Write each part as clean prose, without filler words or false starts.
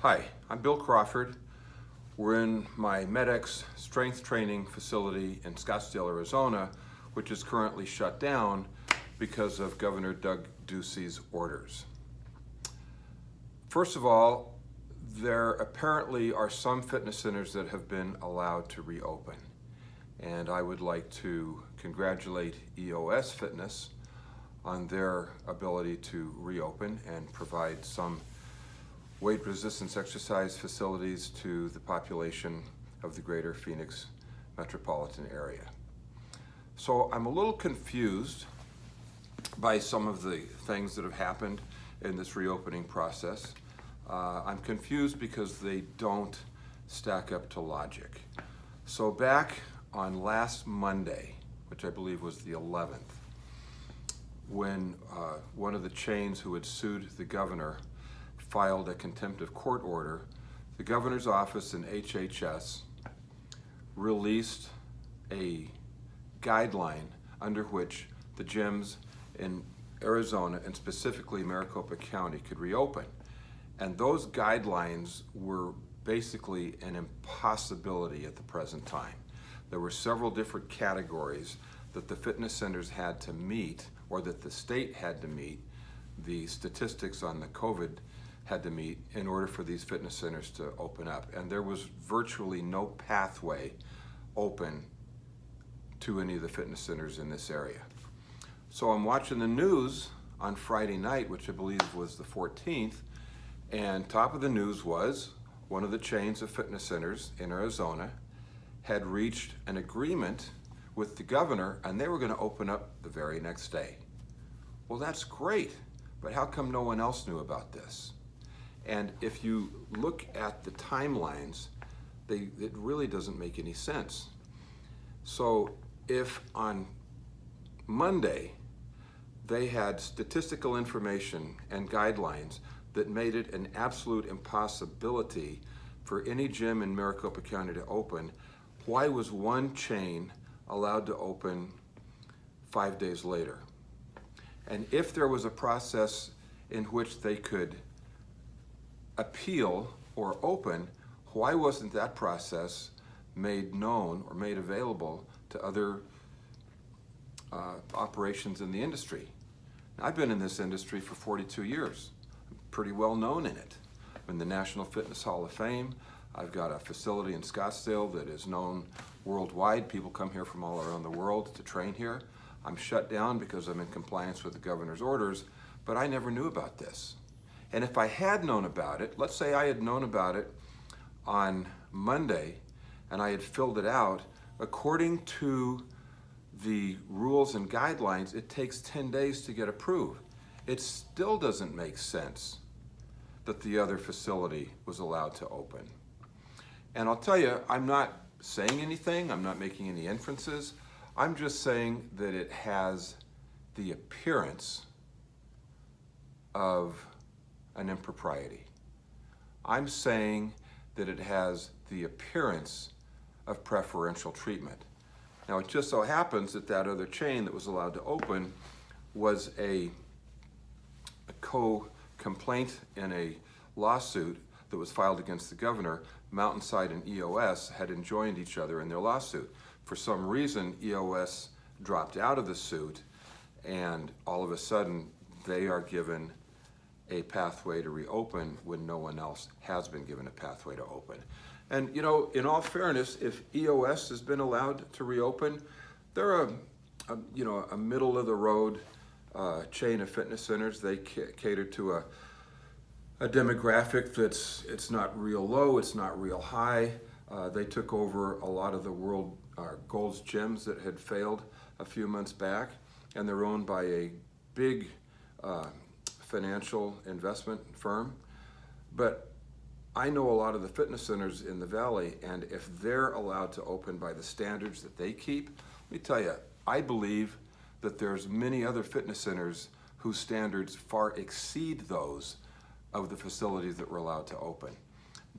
Hi, I'm Bill Crawford. We're in my MedX strength training facility in Scottsdale, Arizona, which is currently shut down because of Governor Doug Ducey's orders. First of all, there apparently are some fitness centers that have been allowed to reopen. And I would like to congratulate Eos Fitness on their ability to reopen and provide some weight resistance exercise facilities to the population of the greater Phoenix metropolitan area. So I'm a little confused by some of the things that have happened in this reopening process. I'm confused because they don't stack up to logic. So back on last Monday, which I believe was the 11th, when one of the chains who had sued the governor filed a contempt of court order, the governor's office and HHS released a guideline under which the gyms in Arizona and specifically Maricopa County could reopen. And those guidelines were basically an impossibility at the present time. There were several different categories that the fitness centers had to meet, or that the state had to meet, the statistics on the COVID had to meet in order for these fitness centers to open up. And there was virtually no pathway open to any of the fitness centers in this area. So I'm watching the news on Friday night, which I believe was the 14th, and top of the news was one of the chains of fitness centers in Arizona had reached an agreement with the governor and they were going to open up the very next day. Well, that's great, but how come no one else knew about this? And if you look at the timelines, it really doesn't make any sense. So if on Monday they had statistical information and guidelines that made it an absolute impossibility for any gym in Maricopa County to open, why was one chain allowed to open 5 days later? And if there was a process in which they could appeal or open, why wasn't that process made known or made available to other operations in the industry? Now, I've been in this industry for 42 years. I'm pretty well known in it. I'm in the National Fitness Hall of Fame. I've got a facility in Scottsdale that is known worldwide. People come here from all around the world to train here. I'm shut down because I'm in compliance with the governor's orders, but I never knew about this. And if I had known about it, let's say I had known about it on Monday and I had filled it out, according to the rules and guidelines, it takes 10 days to get approved. It still doesn't make sense that the other facility was allowed to open. And I'll tell you, I'm not saying anything, I'm not making any inferences, I'm just saying that it has the appearance of an impropriety. I'm saying that it has the appearance of preferential treatment. Now, it just so happens that that other chain that was allowed to open was a co-complaint in a lawsuit that was filed against the governor. Mountainside and EOS had enjoined each other in their lawsuit. For some reason, EOS dropped out of the suit, and all of a sudden, they are given a pathway to reopen when no one else has been given a pathway to open. And you know, in all fairness, if EOS has been allowed to reopen, they're a middle of the road chain of fitness centers. They cater to a demographic it's not real low, it's not real high. They took over a lot of the world Gold's gyms that had failed a few months back, and they're owned by a big financial investment firm. But I know a lot of the fitness centers in the valley, and if they're allowed to open by the standards that they keep, let me tell you, I believe that there's many other fitness centers whose standards far exceed those of the facilities that were allowed to open.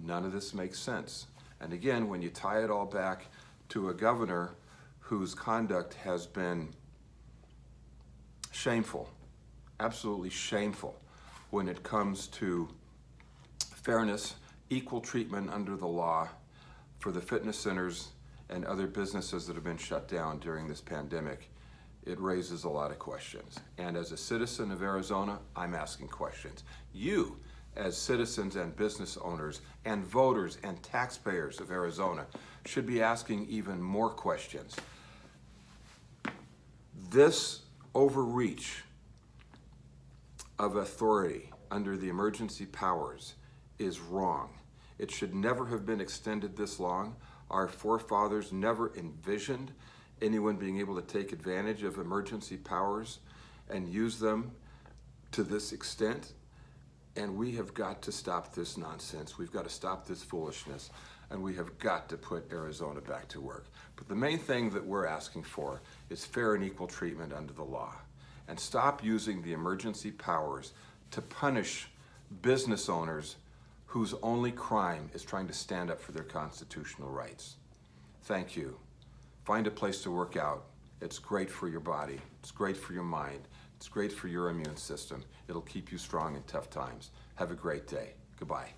None of this makes sense. And again, when you tie it all back to a governor whose conduct has been shameful, absolutely shameful, when it comes to fairness equal treatment under the law for the fitness centers and other businesses that have been shut down during this pandemic, it raises a lot of questions. And as a citizen of Arizona, I'm asking questions. You, as citizens and business owners and voters and taxpayers of Arizona, should be asking even more questions. This overreach of authority under the emergency powers is wrong. It should never have been extended this long. Our forefathers never envisioned anyone being able to take advantage of emergency powers and use them to this extent. And we have got to stop this nonsense. We've got to stop this foolishness, and we have got to put Arizona back to work. But the main thing that we're asking for is fair and equal treatment under the law, and stop using the emergency powers to punish business owners whose only crime is trying to stand up for their constitutional rights. Thank you. Find a place to work out. It's great for your body. It's great for your mind. It's great for your immune system. It'll keep you strong in tough times. Have a great day. Goodbye.